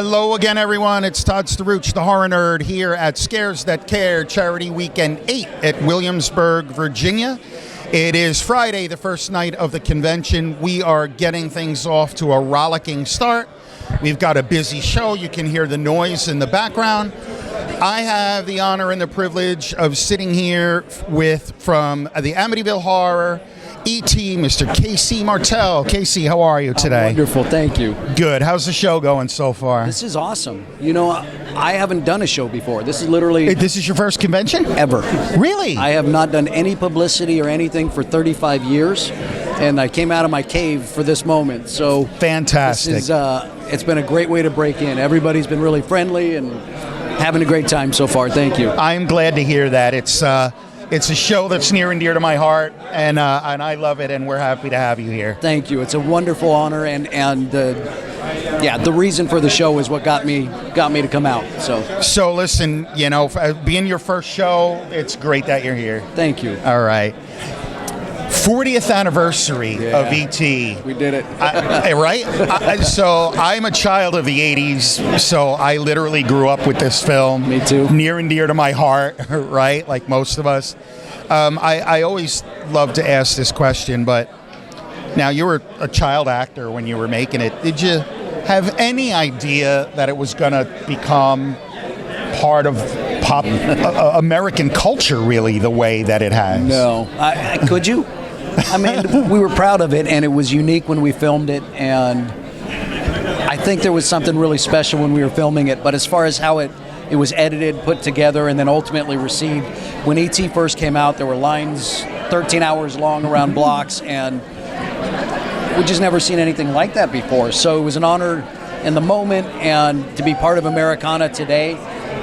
Hello again, everyone. It's Todd Staruch, the horror nerd, here at Scares That Care Charity Weekend 8 at Williamsburg, Virginia. It is Friday, the first night of the convention. We are getting things off to a rollicking start. We've got a busy show. You can hear the noise in the background. I have the honor and the privilege of sitting here from the Amityville Horror, E.T., Mr. KC Martel. KC, how are you today? Wonderful, thank you. Good. How's the show going so far? This is awesome. You know, I haven't done a show before. This is literally... This is your first convention? Ever. Really? I have not done any publicity or anything for 35 years, and I came out of my cave for this moment. So fantastic. This is, it's been a great way to break in. Everybody's been really friendly and having a great time so far. Thank you. I'm glad to hear that. It's a show that's near and dear to my heart, and I love it, and we're happy to have you here. Thank you. It's a wonderful honor, and the reason for the show is what got me to come out. So listen, you know, being your first show, it's great that you're here. Thank you. All right. 40th anniversary of E.T. We did it. Right? So I'm a child of the 80s, so I literally grew up with this film. Me too. Near and dear to my heart, right? Like most of us. I always love to ask this question, but now you were a child actor when you were making it. Did you have any idea that it was going to become part of pop American culture, really, the way that it has? No. Could you? I mean, we were proud of it, and it was unique when we filmed it, and I think there was something really special when we were filming it, but as far as how it was edited, put together, and then ultimately received, when E.T. first came out, there were lines 13 hours long around blocks, and we just never seen anything like that before, so it was an honor in the moment, and to be part of Americana today.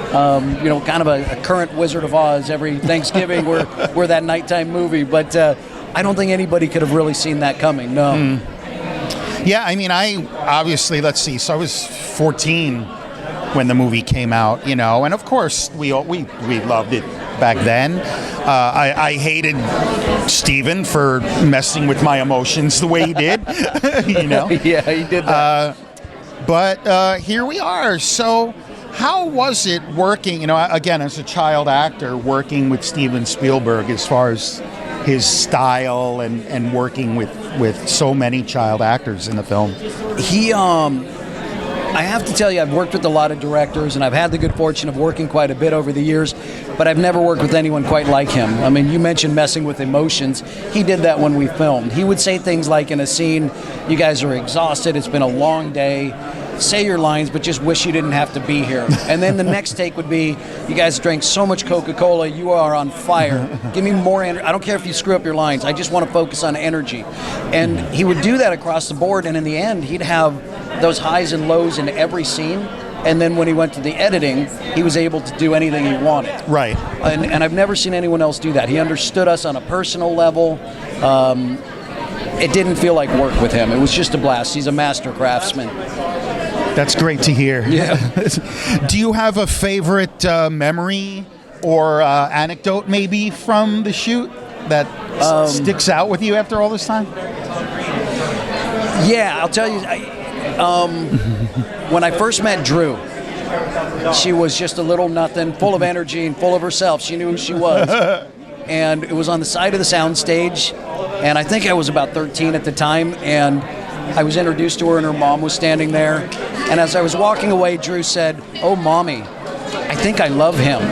You know, kind of a current Wizard of Oz. Every Thanksgiving, we're that nighttime movie, but I don't think anybody could have really seen that coming. No. Yeah, I mean, let's see. So I was 14 when the movie came out, you know, and of course we loved it back then. I hated Steven for messing with my emotions the way he did, you know. Yeah, he did that. But here we are. So how was it working, you know, again, as a child actor, working with Steven Spielberg as far as his style and working with so many child actors in the film? I have to tell you, I've worked with a lot of directors, and I've had the good fortune of working quite a bit over the years, but I've never worked with anyone quite like him. I mean, you mentioned messing with emotions. He did that when we filmed. He would say things like in a scene, "You guys are exhausted, it's been a long day. Say your lines, but just wish you didn't have to be here." And then the next take would be, "You guys drank so much Coca-Cola, you are on fire. Give me more energy. I don't care if you screw up your lines. I just want to focus on energy." And he would do that across the board, and in the end, he'd have those highs and lows in every scene. And then when he went to the editing, he was able to do anything he wanted. Right. And I've never seen anyone else do that. He understood us on a personal level. It didn't feel like work with him. It was just a blast. He's a master craftsman. That's great to hear. Yeah. Do you have a favorite memory or anecdote maybe from the shoot that sticks out with you after all this time? Yeah, I'll tell you. When I first met Drew, she was just a little nothing, full of energy and full of herself. She knew who she was. And it was on the side of the sound stage, and I think I was about 13 at the time, and I was introduced to her, and her mom was standing there. And as I was walking away, Drew said, "Oh, Mommy, I think I love him."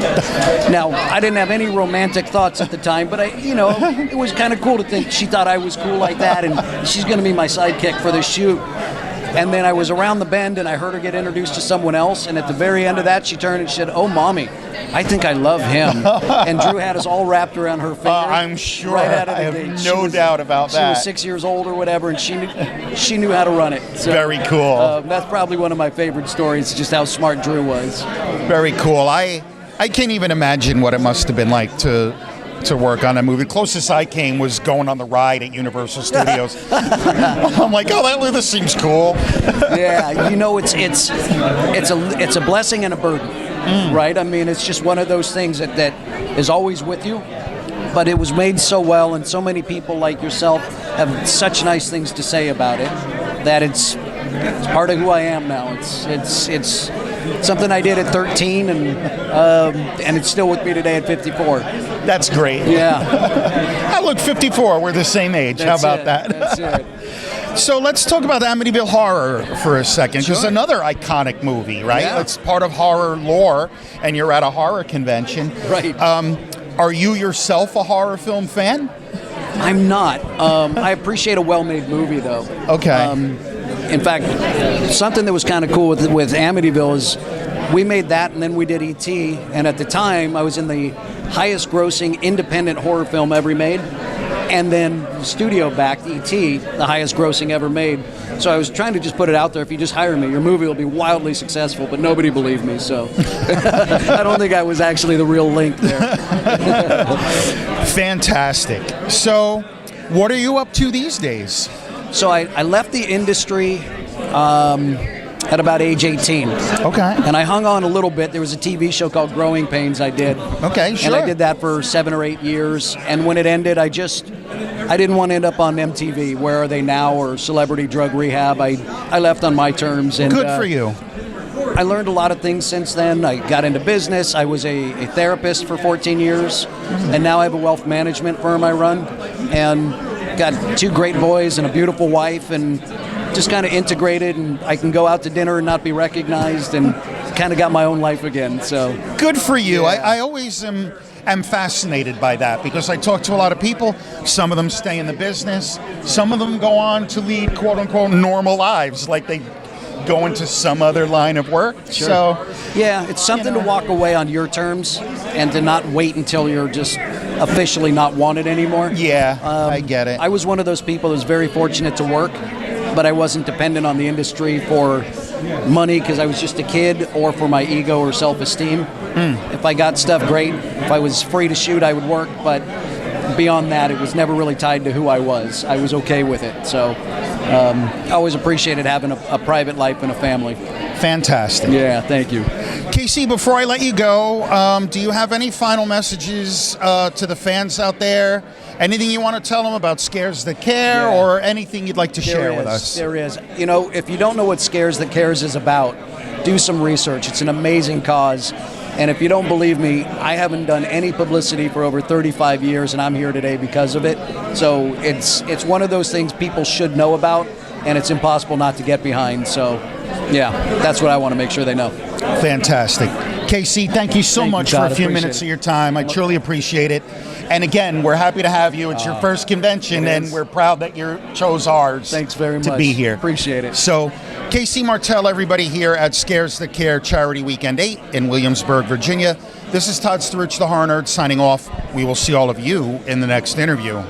Now, I didn't have any romantic thoughts at the time, but it was kind of cool to think she thought I was cool like that, and she's going to be my sidekick for this shoot. And then I was around the bend, and I heard her get introduced to someone else, and at the very end of that, she turned and said, "Oh, Mommy, I think I love him." And Drew had us all wrapped around her finger. I'm sure. Right out of the I gate. have no doubt about that. She was 6 years old or whatever, and she knew how to run it. So, very cool. That's probably one of my favorite stories, just how smart Drew was. Very cool. I can't even imagine what it must have been like to work on a movie. The closest I came was going on the ride at Universal Studios. I'm like, oh, this seems cool. Yeah, you know, it's a blessing and a burden, right? I mean, it's just one of those things that is always with you. But it was made so well, and so many people like yourself have such nice things to say about it, that It's part of who I am now. It's something I did at 13, and it's still with me today at 54. That's great. Yeah. I look 54. We're the same age. That's How about it. that? That's it. So let's talk about Amityville Horror for a second, because Sure. another iconic movie, right? Yeah. It's part of horror lore, and you're at a horror convention. Right. Are you yourself a horror film fan? I'm not. I appreciate a well-made movie, though. Okay. In fact, something that was kind of cool with Amityville is we made that, and then we did E.T., and at the time, I was in the highest-grossing independent horror film ever made, and then the studio-backed E.T., the highest-grossing ever made. So I was trying to just put it out there, if you just hire me, your movie will be wildly successful, but nobody believed me, so I don't think I was actually the real link there. Fantastic. So what are you up to these days? So I left the industry at about age 18. Okay. And I hung on a little bit. There was a TV show called Growing Pains I did. Okay, sure. And I did that for 7 or 8 years. And when it ended, I didn't want to end up on MTV, Where Are They Now, or Celebrity Drug Rehab. I left on my terms. And, Good for you. I learned a lot of things since then. I got into business. I was a therapist for 14 years. And now I have a wealth management firm I run. And got 2 great boys and a beautiful wife, and just kind of integrated, and I can go out to dinner and not be recognized, and kind of got my own life again. So Good for you. Yeah. I always am fascinated by that, because I talk to a lot of people. Some of them stay in the business. Some of them go on to lead quote-unquote normal lives, like they go into some other line of work. Sure. So yeah, it's something to walk away on your terms and to not wait until you're just officially not wanted anymore. yeah, I get it. I was one of those people that was very fortunate to work, but I wasn't dependent on the industry for money because I was just a kid, or for my ego or self-esteem. If I got stuff, great. If I was free to shoot, I would work, but beyond that, it was never really tied to who I was. I was okay with it. So I always appreciated having a private life and a family. Fantastic. Yeah, thank you. KC, before I let you go, do you have any final messages to the fans out there? Anything you want to tell them about Scares That Care, Yeah. or anything you'd like to share with us? There is. You know, if you don't know what Scares That Cares is about, do some research. It's an amazing cause. And if you don't believe me, I haven't done any publicity for over 35 years, and I'm here today because of it. So it's one of those things people should know about, and it's impossible not to get behind. So, yeah, that's what I want to make sure they know. Fantastic. KC, thank you so Thank you, much for Todd. a few Appreciate minutes it. of your time. I truly appreciate it. And again, we're happy to have you. It's your first convention, it and is. we're proud that you chose ours. Thanks very to much. be here. Appreciate it. So, KC Martel, everybody here at Scares That Care Charity Weekend 8 in Williamsburg, Virginia. This is Todd Staruch, the Horror Nerd, signing off. We will see all of you in the next interview.